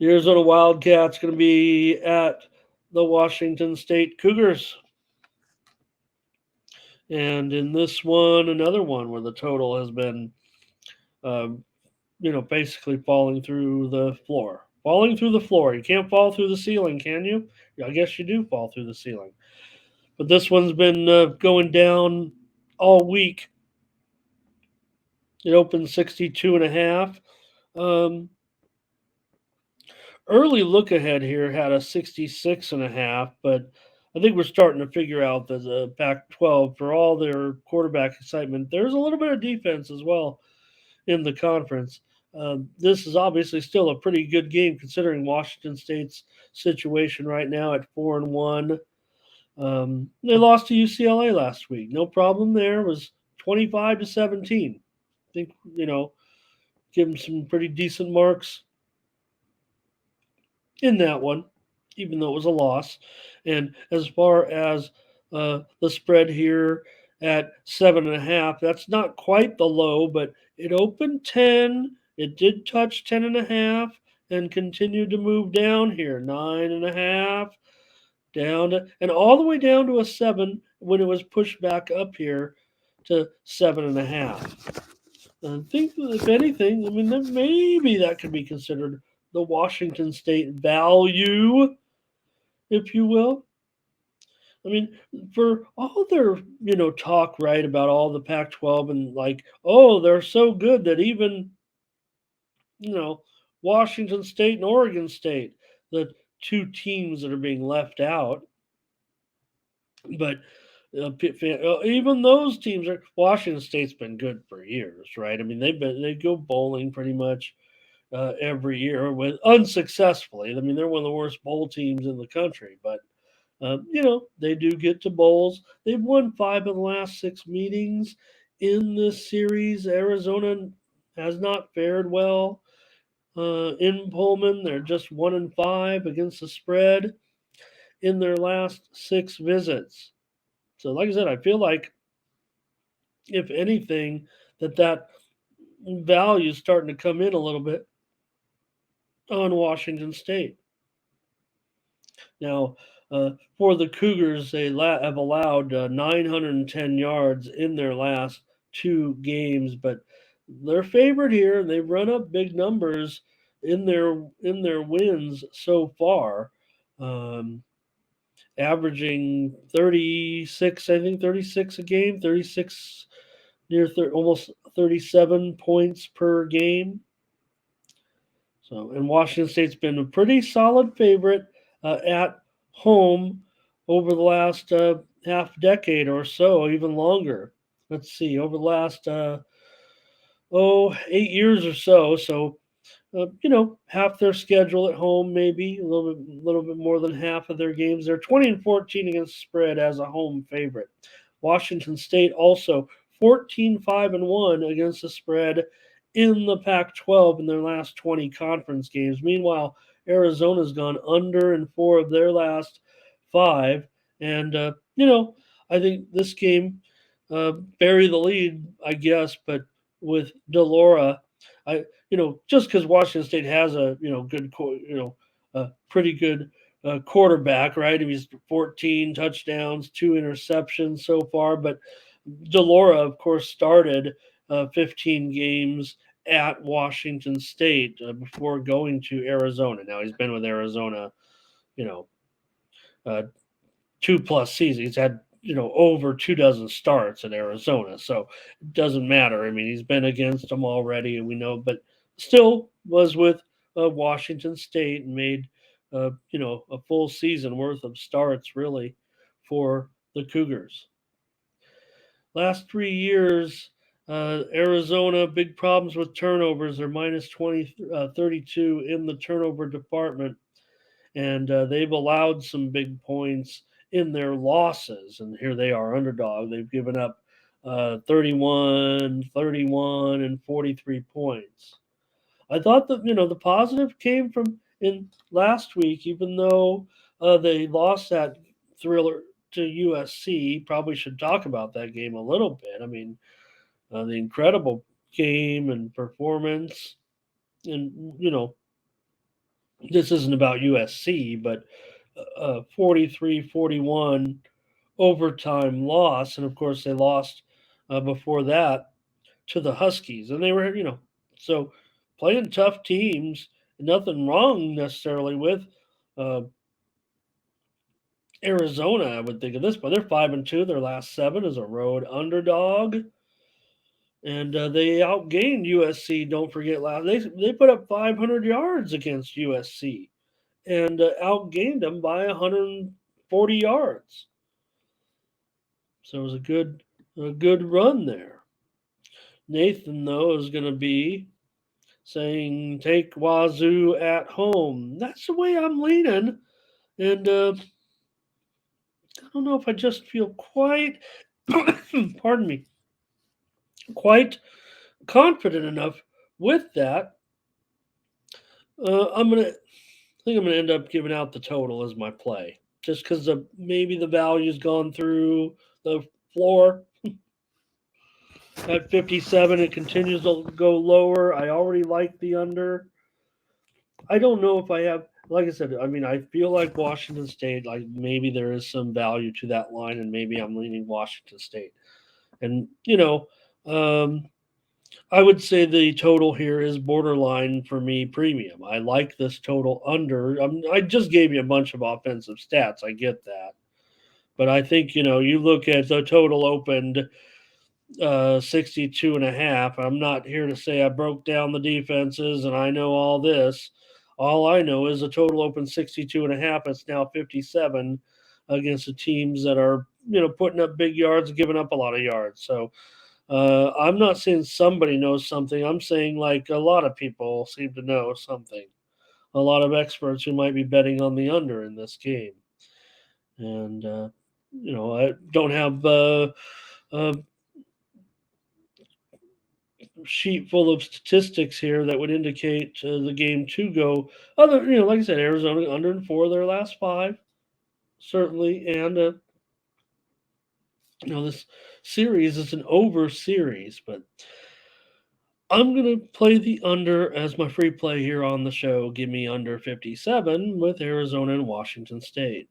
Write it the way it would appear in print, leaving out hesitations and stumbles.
The Arizona Wildcats going to be at the Washington State Cougars. And in this one, another one where the total has been, um, basically falling through the floor. Falling through the floor. You can't fall through the ceiling, can you? I guess you do fall through the ceiling. But this one's been going down all week. It opened 62 and a half. Um, Early look ahead here had a 66 and a half, but I think we're starting to figure out that the Pac 12, for all their quarterback excitement, there's a little bit of defense as well in the conference. This is obviously still a pretty good game considering Washington State's situation right now at 4-1. They lost to UCLA last week. No problem there. It was 25-17. I think give them some pretty decent marks in that one, even though it was a loss. And as far as the spread here at 7.5, that's not quite the low, but it opened 10. It did touch 10.5 and continued to move down here. 9.5 down to, and all the way down to a 7 when it was pushed back up here to 7.5. I think, if anything, I mean, maybe that could be considered the Washington State value, if you will. I mean, for all their talk right about all the Pac-12 and like, oh, they're so good that even you know Washington State and Oregon State, the two teams that are being left out, but even those teams are. Washington State's been good for years, right? I mean, they go bowling pretty much every year with unsuccessfully. I mean, they're one of the worst bowl teams in the country, but they do get to bowls. They've won 5 of the last 6 meetings in this series. Arizona has not fared well in Pullman. They're just 1-5 against the spread in their last 6 visits. So, like I said, I feel like if anything, that value is starting to come in a little bit on Washington State. Now, for the Cougars, they have allowed 910 yards in their last 2 games, but they're favored here, and they've run up big numbers in their wins so far, um, averaging 36, I think 36 a game, 36 near almost 37 points per game. So, and Washington State's been a pretty solid favorite at home over the last half decade or so, even longer. Let's see, over the last 8 years or so. So, half their schedule at home, maybe a little bit more than half of their games. They're 20-14 against spread as a home favorite. Washington State also 14-5-1 against the spread in the Pac-12 in their last 20 conference games. Meanwhile, Arizona's gone under in 4 of their last 5, and I think this game bury the lead, I guess, but with Delora, just because Washington State has a good a pretty good quarterback, right? He's 14 touchdowns, 2 interceptions so far, but Delora, of course, started 15 games at Washington State before going to Arizona. Now he's been with Arizona, you know, uh, 2+ seasons. He's had over 2 dozen starts at Arizona, so it doesn't matter. I mean, he's been against them already, and we know, but still was with Washington State and made a full season worth of starts really for the Cougars. Last 3 years, Arizona, big problems with turnovers. They're minus 32 in the turnover department, and they've allowed some big points in their losses. And here they are, underdog. They've given up 31, 31, and 43 points. I thought that the positive came from in last week, even though they lost that thriller to USC. Probably should talk about that game a little bit. I mean, the incredible game and performance, and This isn't about USC, but 43-41 overtime loss. And of course, they lost before that to the Huskies. And they were, so playing tough teams, nothing wrong necessarily with uh, Arizona. I would think of this, but they're 5-2. Their last seven is a road underdog. And they outgained USC. Don't forget, last they put up 500 yards against USC and outgained them by 140 yards. So it was a good run there. Nathan though is going to be saying take Wazoo at home. That's the way I'm leaning, and I don't know if I just feel quite, pardon me, quite confident enough with that. I think I'm gonna end up giving out the total as my play, just because maybe the value's gone through the floor at 57. It continues to go lower. I already like the under. I don't know if I have. Like I said, I mean, I feel like Washington State. Like maybe there is some value to that line, and maybe I'm leaning Washington State. And um, I would say the total here is borderline for me premium. I like this total under. I just gave you a bunch of offensive stats. I get that. But I think, you look at the total opened 62 and a half. I'm not here to say I broke down the defenses and I know all this. All I know is the total opened 62 and a half. It's now 57 against the teams that are, putting up big yards, giving up a lot of yards. So I'm not saying somebody knows something. I'm saying like a lot of people seem to know something. A lot of experts who might be betting on the under in this game, and I don't have a sheet full of statistics here that would indicate the game to go. Like I said, Arizona under and four their last five, certainly, and this series is an over series, but I'm going to play the under as my free play here on the show. Give me under 57 with Arizona and Washington State.